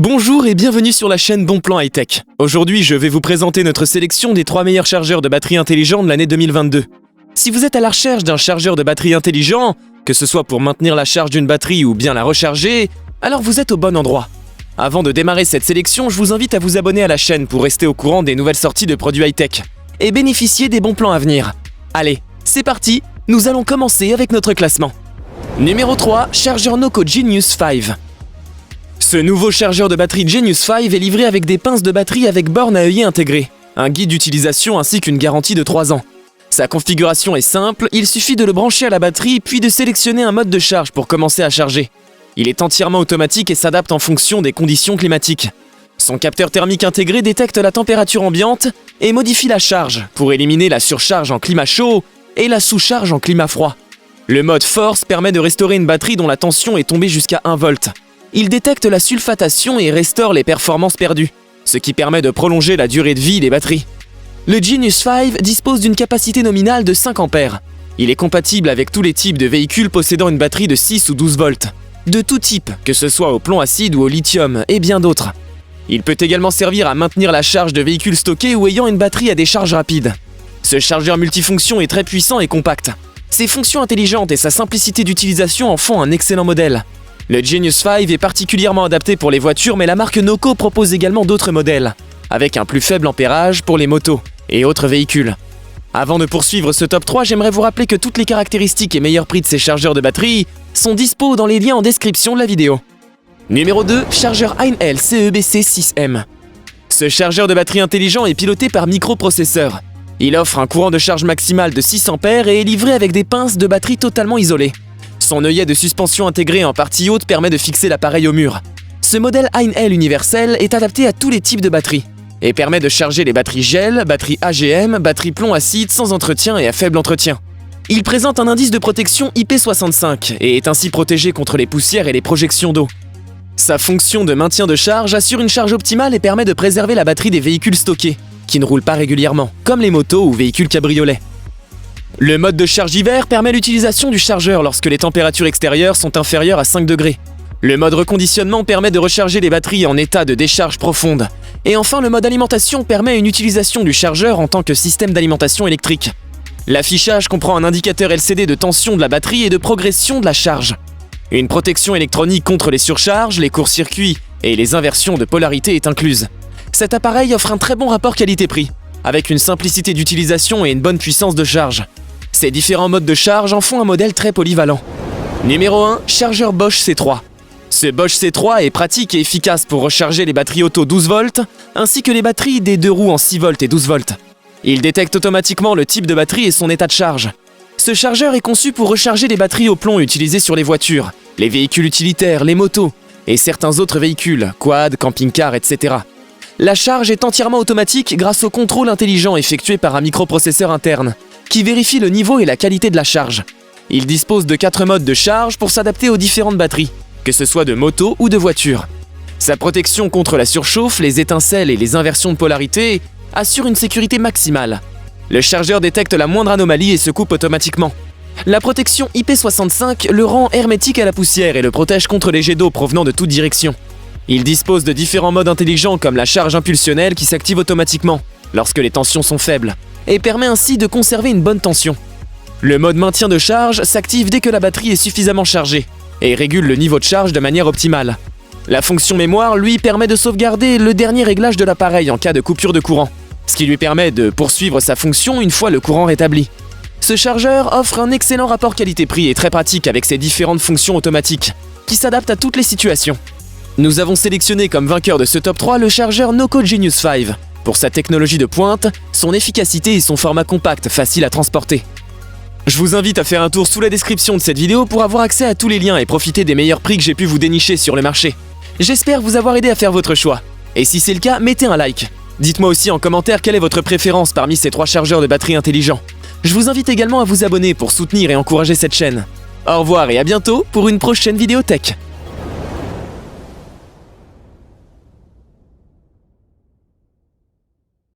Bonjour et bienvenue sur la chaîne Bon Plan High Tech. Aujourd'hui, je vais vous présenter notre sélection des 3 meilleurs chargeurs de batterie intelligents de l'année 2022. Si vous êtes à la recherche d'un chargeur de batterie intelligent, que ce soit pour maintenir la charge d'une batterie ou bien la recharger, alors vous êtes au bon endroit. Avant de démarrer cette sélection, je vous invite à vous abonner à la chaîne pour rester au courant des nouvelles sorties de produits high-tech et bénéficier des bons plans à venir. Allez, c'est parti, nous allons commencer avec notre classement. Numéro 3, chargeur Noco Genius 5. Ce nouveau chargeur de batterie Genius 5 est livré avec des pinces de batterie avec borne à œillet intégrée, un guide d'utilisation ainsi qu'une garantie de 3 ans. Sa configuration est simple, il suffit de le brancher à la batterie puis de sélectionner un mode de charge pour commencer à charger. Il est entièrement automatique et s'adapte en fonction des conditions climatiques. Son capteur thermique intégré détecte la température ambiante et modifie la charge pour éliminer la surcharge en climat chaud et la sous-charge en climat froid. Le mode Force permet de restaurer une batterie dont la tension est tombée jusqu'à 1 volt. Il détecte la sulfatation et restaure les performances perdues, ce qui permet de prolonger la durée de vie des batteries. Le Genius 5 dispose d'une capacité nominale de 5 ampères. Il est compatible avec tous les types de véhicules possédant une batterie de 6 ou 12 volts. De tout type, que ce soit au plomb acide ou au lithium, et bien d'autres. Il peut également servir à maintenir la charge de véhicules stockés ou ayant une batterie à décharge rapide. Ce chargeur multifonction est très puissant et compact. Ses fonctions intelligentes et sa simplicité d'utilisation en font un excellent modèle. Le Genius 5 est particulièrement adapté pour les voitures, mais la marque Noco propose également d'autres modèles, avec un plus faible ampérage pour les motos et autres véhicules. Avant de poursuivre ce top 3, j'aimerais vous rappeler que toutes les caractéristiques et meilleurs prix de ces chargeurs de batterie sont dispo dans les liens en description de la vidéo. Numéro 2, chargeur Einhell CEBC6M. Ce chargeur de batterie intelligent est piloté par microprocesseur. Il offre un courant de charge maximal de 6 ampères et est livré avec des pinces de batterie totalement isolées. Son œillet de suspension intégré en partie haute permet de fixer l'appareil au mur. Ce modèle Einhell universel est adapté à tous les types de batteries et permet de charger les batteries gel, batteries AGM, batteries plomb acide sans entretien et à faible entretien. Il présente un indice de protection IP65 et est ainsi protégé contre les poussières et les projections d'eau. Sa fonction de maintien de charge assure une charge optimale et permet de préserver la batterie des véhicules stockés, qui ne roulent pas régulièrement, comme les motos ou véhicules cabriolets. Le mode de charge hiver permet l'utilisation du chargeur lorsque les températures extérieures sont inférieures à 5 degrés. Le mode reconditionnement permet de recharger les batteries en état de décharge profonde. Et enfin, le mode alimentation permet une utilisation du chargeur en tant que système d'alimentation électrique. L'affichage comprend un indicateur LCD de tension de la batterie et de progression de la charge. Une protection électronique contre les surcharges, les courts-circuits et les inversions de polarité est incluse. Cet appareil offre un très bon rapport qualité-prix, avec une simplicité d'utilisation et une bonne puissance de charge. Ces différents modes de charge en font un modèle très polyvalent. Numéro 1, chargeur Bosch C3. Ce Bosch C3 est pratique et efficace pour recharger les batteries auto 12 volts, ainsi que les batteries des 2 roues en 6 volts et 12 volts. Il détecte automatiquement le type de batterie et son état de charge. Ce chargeur est conçu pour recharger les batteries au plomb utilisées sur les voitures, les véhicules utilitaires, les motos et certains autres véhicules, quad, camping-car, etc. La charge est entièrement automatique grâce au contrôle intelligent effectué par un microprocesseur interne, qui vérifie le niveau et la qualité de la charge. Il dispose de 4 modes de charge pour s'adapter aux différentes batteries, que ce soit de moto ou de voiture. Sa protection contre la surchauffe, les étincelles et les inversions de polarité assure une sécurité maximale. Le chargeur détecte la moindre anomalie et se coupe automatiquement. La protection IP65 le rend hermétique à la poussière et le protège contre les jets d'eau provenant de toutes directions. Il dispose de différents modes intelligents comme la charge impulsionnelle qui s'active automatiquement lorsque les tensions sont faibles et permet ainsi de conserver une bonne tension. Le mode maintien de charge s'active dès que la batterie est suffisamment chargée et régule le niveau de charge de manière optimale. La fonction mémoire, lui, permet de sauvegarder le dernier réglage de l'appareil en cas de coupure de courant, ce qui lui permet de poursuivre sa fonction une fois le courant rétabli. Ce chargeur offre un excellent rapport qualité-prix et très pratique avec ses différentes fonctions automatiques, qui s'adaptent à toutes les situations. Nous avons sélectionné comme vainqueur de ce top 3 le chargeur Noco Genius 5, pour sa technologie de pointe, son efficacité et son format compact facile à transporter. Je vous invite à faire un tour sous la description de cette vidéo pour avoir accès à tous les liens et profiter des meilleurs prix que j'ai pu vous dénicher sur le marché. J'espère vous avoir aidé à faire votre choix. Et si c'est le cas, mettez un like. Dites-moi aussi en commentaire quelle est votre préférence parmi ces 3 chargeurs de batterie intelligents. Je vous invite également à vous abonner pour soutenir et encourager cette chaîne. Au revoir et à bientôt pour une prochaine vidéo tech.